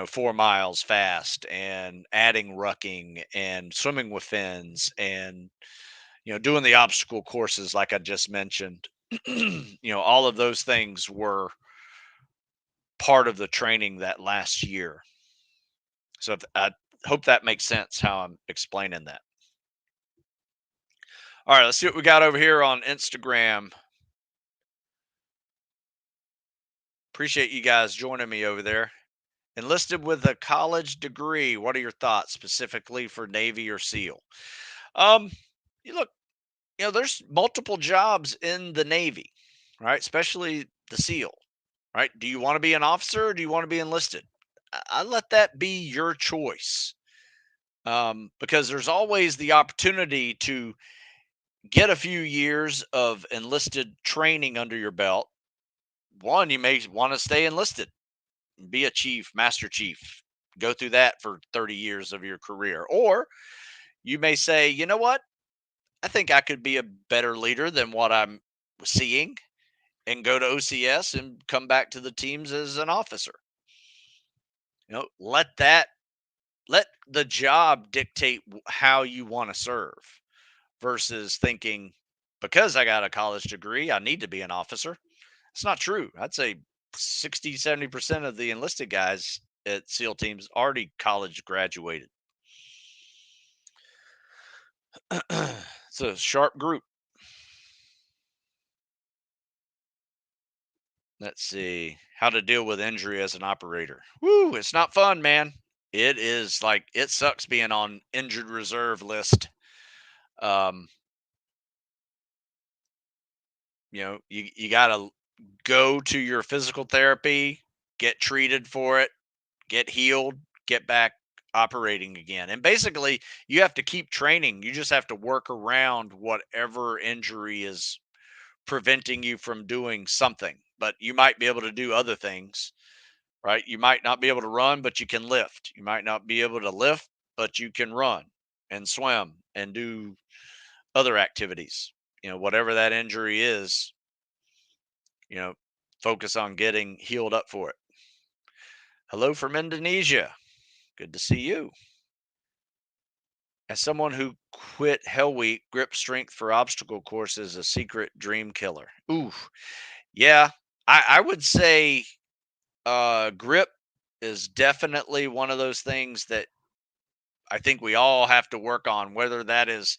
Speaker 1: 4 miles fast and adding rucking and swimming with fins and doing the obstacle courses like I just mentioned. All of those things were part of the training that last year. So I hope that makes sense how I'm explaining that. All right, let's see what we got over here on Instagram. Appreciate you guys joining me over there. Enlisted with a college degree. What are your thoughts specifically for Navy or SEAL? Um, you look, there's multiple jobs in the Navy, right? Especially the SEAL, right? Do you want to be an officer or do you want to be enlisted? I let that be your choice, because there's always the opportunity to get a few years of enlisted training under your belt. One, you may want to stay enlisted, be a chief, master chief, go through that for 30 years of your career. Or you may say, you know what? I think I could be a better leader than what I'm seeing and go to OCS and come back to the teams as an officer. Let the job dictate how you want to serve versus thinking because I got a college degree, I need to be an officer. It's not true. I'd say 60, 70% of the enlisted guys at SEAL teams already college graduated. It's a sharp group. Let's see. How to deal with injury as an operator. Woo, it's not fun, man. It is like it sucks being on injured reserve list. Um, you gotta go to your physical therapy, get treated for it, get healed, get back operating again. And basically, you have to keep training. You just have to work around whatever injury is preventing you from doing something. But you might be able to do other things right? You might not be able to run, but you can lift. You might not be able to lift, but you can run and swim and do other activities. Whatever that injury is, you know, focus on getting healed up for it. Hello from Indonesia. Good to see you. As someone who quit Hell Week, grip strength for obstacle course is a secret dream killer. Ooh, yeah. I would say grip is definitely one of those things that I think we all have to work on, whether that is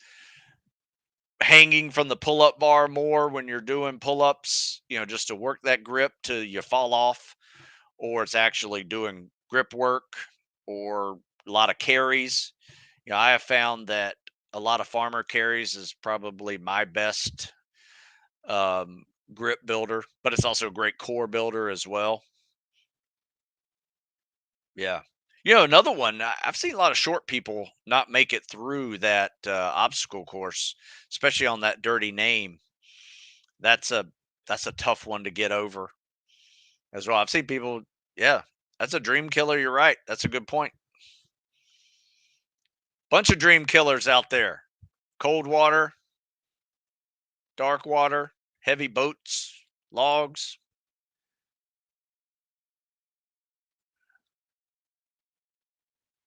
Speaker 1: hanging from the pull up bar more when you're doing pull ups, just to work that grip till you fall off, or it's actually doing grip work or a lot of carries. I have found that a lot of farmer carries is probably my best um, grip builder, but it's also a great core builder as well. Yeah. Another one, I've seen a lot of short people not make it through that obstacle course, especially on that dirty name. That's a that's a tough one to get over as well. I've seen people, yeah, that's a dream killer. You're right. That's a good point. Bunch of dream killers out there. Cold water, dark water, heavy boats, logs.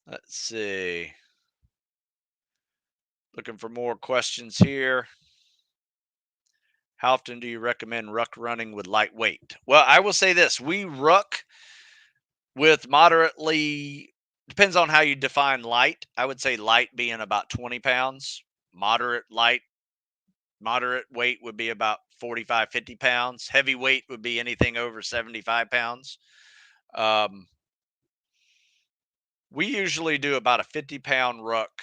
Speaker 1: Let's see. Looking for more questions here. How often do you recommend ruck running with light weight? Well, I will say this: we ruck with moderately, depends on how you define light. I would say light being about 20 pounds. Moderate weight would be about 45, 50 pounds. Heavy weight would be anything over 75 pounds. Um, we usually do about a 50-pound ruck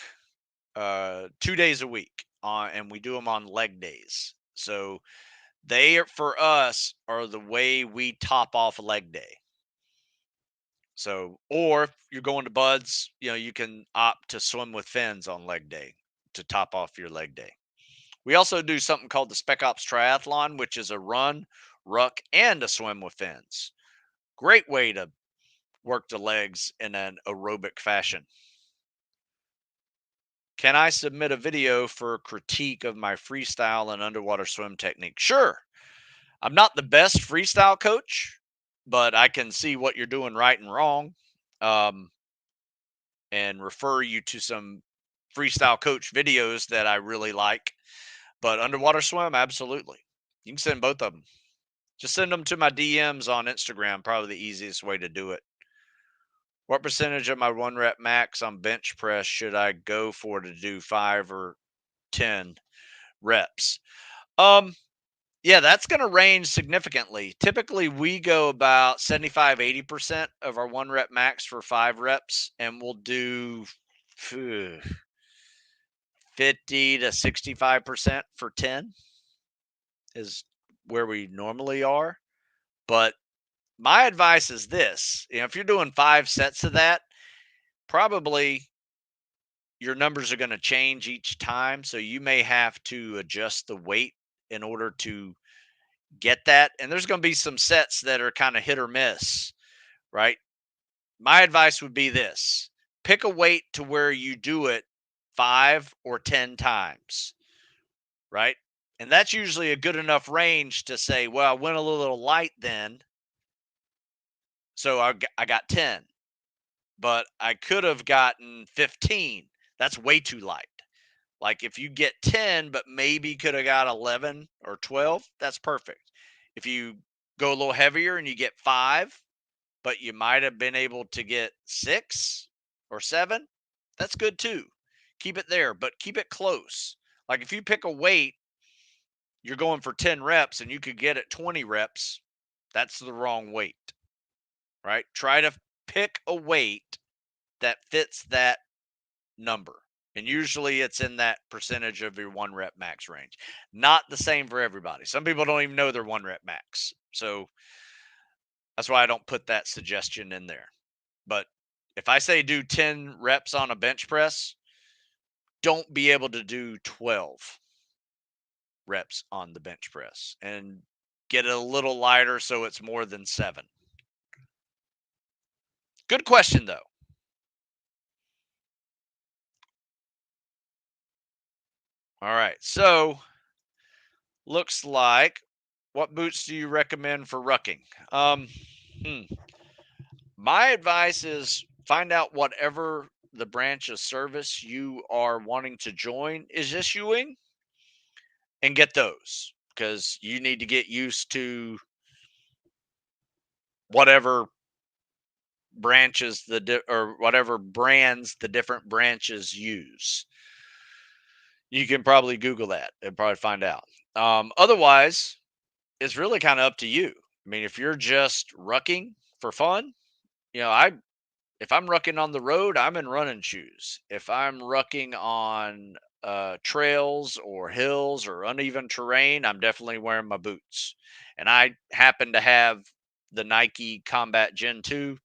Speaker 1: 2 days a week and we do them on leg days. So for us are the way we top off a leg day. So, or if you're going to buds, you can opt to swim with fins on leg day to top off your leg day. We also do something called the Spec Ops Triathlon, which is a run, ruck, and a swim with fins. Great way to work the legs in an aerobic fashion. Can I submit a video for critique of my freestyle and underwater swim technique? Sure. I'm not the best freestyle coach, but I can see what you're doing right and wrong, um, and refer you to some freestyle coach videos that I really like. But underwater swim, absolutely. You can send both of them. Just send them to my DMs on Instagram, probably the easiest way to do it. What percentage of my 1 rep max on bench press should I go for to do 5 or 10 reps? Um, Yeah, that's going to range significantly. Typically, we go about 75, 80% of our 1 rep max for 5 reps, and we'll do 50 to 65% for 10 is where we normally are. But my advice is this, if you're doing 5 sets of that, probably your numbers are going to change each time. So you may have to adjust the weight in order to get that. And there's going to be some sets that are kind of hit or miss, right? My advice would be this: pick a weight to where you do it 5 or 10 times, right? And that's usually a good enough range to say, well, I went a little light then. So I got 10, but I could have gotten 15. That's way too light. Like if you get 10, but maybe could have got 11 or 12, that's perfect. If you go a little heavier and you get 5, but you might have been able to get 6 or 7, that's good too. Keep it there, but keep it close. Like if you pick a weight, you're going for 10 reps and you could get it 20 reps, that's the wrong weight, right? Try to pick a weight that fits that number. And usually it's in that percentage of your 1 rep max range. Not the same for everybody. Some people don't even know their 1 rep max. So that's why I don't put that suggestion in there. But if I say do 10 reps on a bench press, don't be able to do 12 reps on the bench press and get it a little lighter so it's more than 7. Good question, though. All right. So, looks like, what boots do you recommend for rucking? Um, hmm. My advice is find out whatever the branch of service you are wanting to join is issuing and get those, because you need to get used to whatever branches or whatever brands the different branches use. You can probably Google that and probably find out. Otherwise, it's really kind of up to you. I mean, if you're just rucking for fun, you know, I if I'm rucking on the road, I'm in running shoes. If I'm rucking on trails or hills or uneven terrain, I'm definitely wearing my boots. And I happen to have the Nike Combat Gen 2,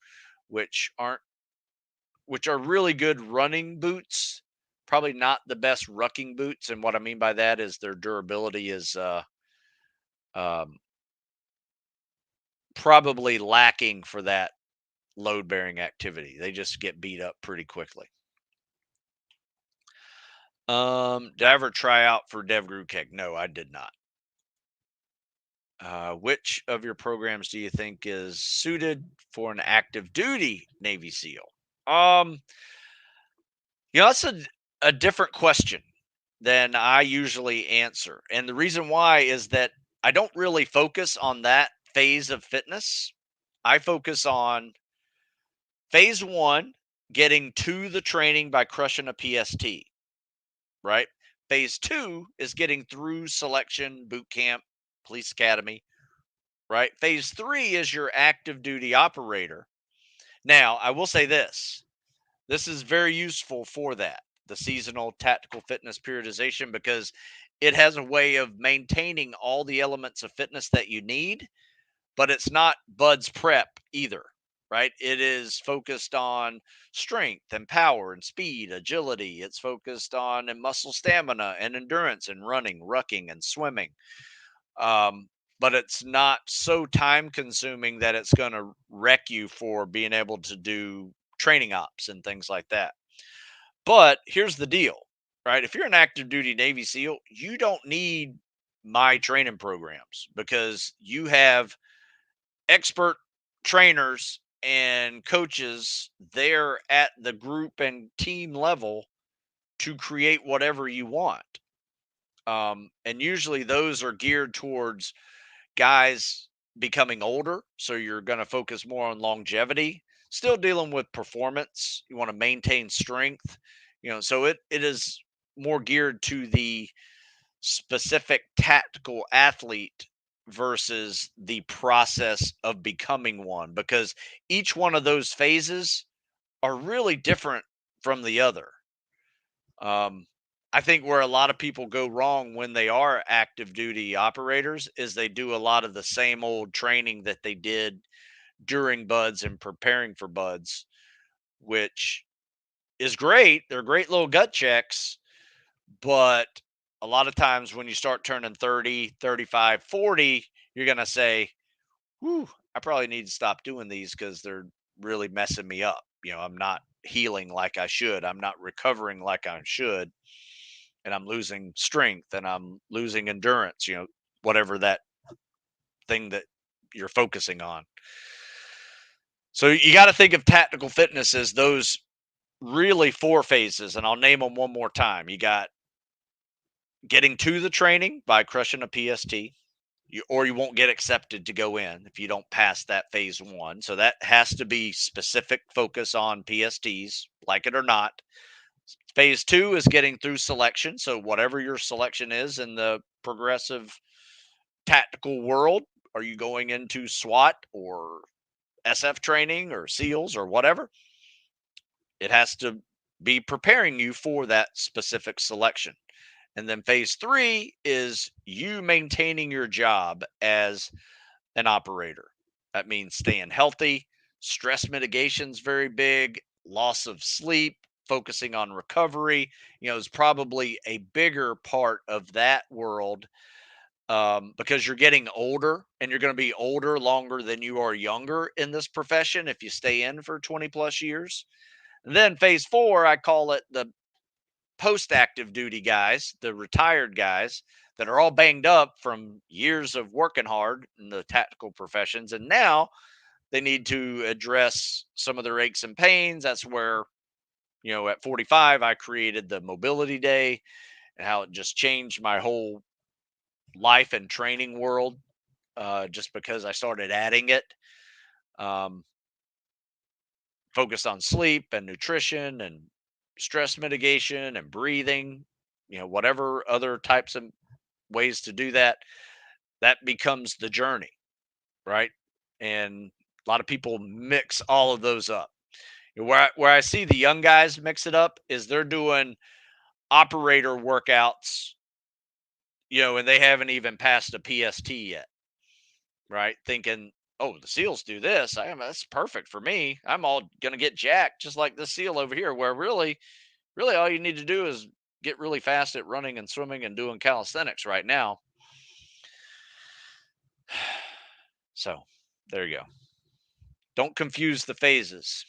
Speaker 1: which are really good running boots. Probably not the best rucking boots, and what I mean by that is their durability is um, probably lacking for that load bearing activity. They just get beat up pretty quickly. Did I ever try out for DevGrewKeg? No, I did not. Which of your programs do you think is suited for an active duty Navy SEAL? Um, that's a different question than I usually answer. And the reason why is that I don't really focus on that phase of fitness. I focus on phase one, getting to the training by crushing a PST, right? Phase two is getting through selection, boot camp, police academy, right? Phase three is your active duty operator. Now, I will say this is very useful for that, the seasonal tactical fitness periodization, because it has a way of maintaining all the elements of fitness that you need, but it's not buds prep either, right? It is focused on strength and power and speed, agility. It's focused on and muscle stamina and endurance and running, rucking, and swimming. But it's not so time consuming that it's going to wreck you for being able to do training ops and things like that. But here's the deal, right? If you're an active duty Navy SEAL, you don't need my training programs, because you have expert trainers and coaches there at the group and team level to create whatever you want. And usually those are geared towards guys becoming older. So you're going to focus more on longevity, still dealing with performance. You want to maintain strength, so it is more geared to the specific tactical athlete versus the process of becoming one, because each one of those phases are really different from the other. Um, I think where a lot of people go wrong when they are active duty operators is they do a lot of the same old training that they did during buds and preparing for buds, which is great. They're great little gut checks, but a lot of times when you start turning 30, 35, 40, you're going to say, whew, I probably need to stop doing these because they're really messing me up. I'm not healing like I should. I'm not recovering like I should. And I'm losing strength and I'm losing endurance, whatever that thing that you're focusing on. So you got to think of tactical fitness as those really four phases. And I'll name them one more time. You got getting to the training by crushing a PST. Or you won't get accepted to go in if you don't pass that phase one. So that has to be specific focus on PSTs, like it or not. Phase two is getting through selection. So whatever your selection is in the progressive tactical world, are you going into SWAT or SF training or SEALs or whatever? It has to be preparing you for that specific selection. And then phase three is you maintaining your job as an operator. That means staying healthy. Stress mitigation is very big. Loss of sleep, focusing on recovery, is probably a bigger part of that world because you're getting older and you're going to be older longer than you are younger in this profession if you stay in for 20 plus years. And then phase four, I call it the post active duty guys, the retired guys that are all banged up from years of working hard in the tactical professions. And now they need to address some of their aches and pains. That's where, at 45, I created the mobility day and how it just changed my whole life and training world, just because I started adding it. Um, Focused on sleep and nutrition and stress mitigation and breathing, whatever other types of ways to do that, that becomes the journey, right? And a lot of people mix all of those up. Where I see the young guys mix it up is they're doing operator workouts, and they haven't even passed a PST yet, right? Thinking, oh, the SEALs do this. That's perfect for me. I'm all gonna get jacked just like the SEAL over here. Where really all you need to do is get really fast at running and swimming and doing calisthenics right now. So there you go. Don't confuse the phases.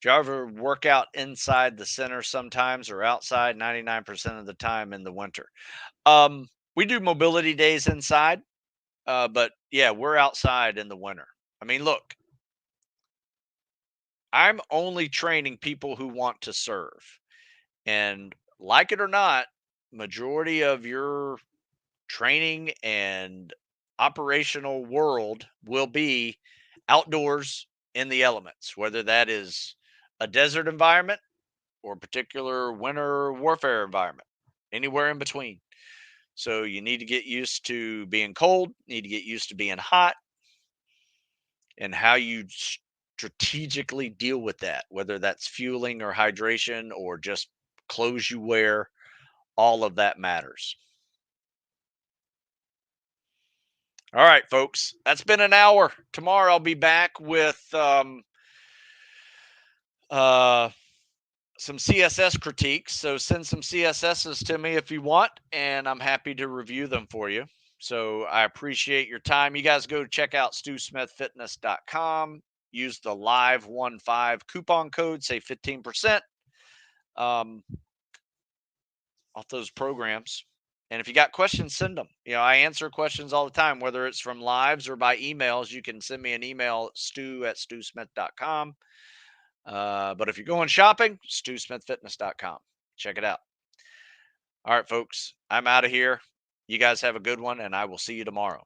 Speaker 1: Do you ever work out inside the center sometimes or outside 99% of the time in the winter? We do mobility days inside, but yeah, we're outside in the winter. I mean, look, I'm only training people who want to serve. And like it or not, majority of your training and operational world will be outdoors in the elements, whether that is a desert environment or a particular winter warfare environment, anywhere in between. So you need to get used to being cold, need to get used to being hot, and how you strategically deal with that, whether that's fueling or hydration or just clothes you wear, all of that matters. All right, folks, that's been an hour. Tomorrow I'll be back with uh, some CSS critiques. So send some CSSs to me if you want, and I'm happy to review them for you. So I appreciate your time. You guys go check out StuSmithFitness.com. Use the live15 coupon code, say 15% um, off those programs. And if you got questions, send them. I answer questions all the time, whether it's from lives or by emails. You can send me an email, stu@stusmith.com. But if you're going shopping, StuSmithFitness.com. Check it out. All right, folks, I'm out of here. You guys have a good one, and I will see you tomorrow.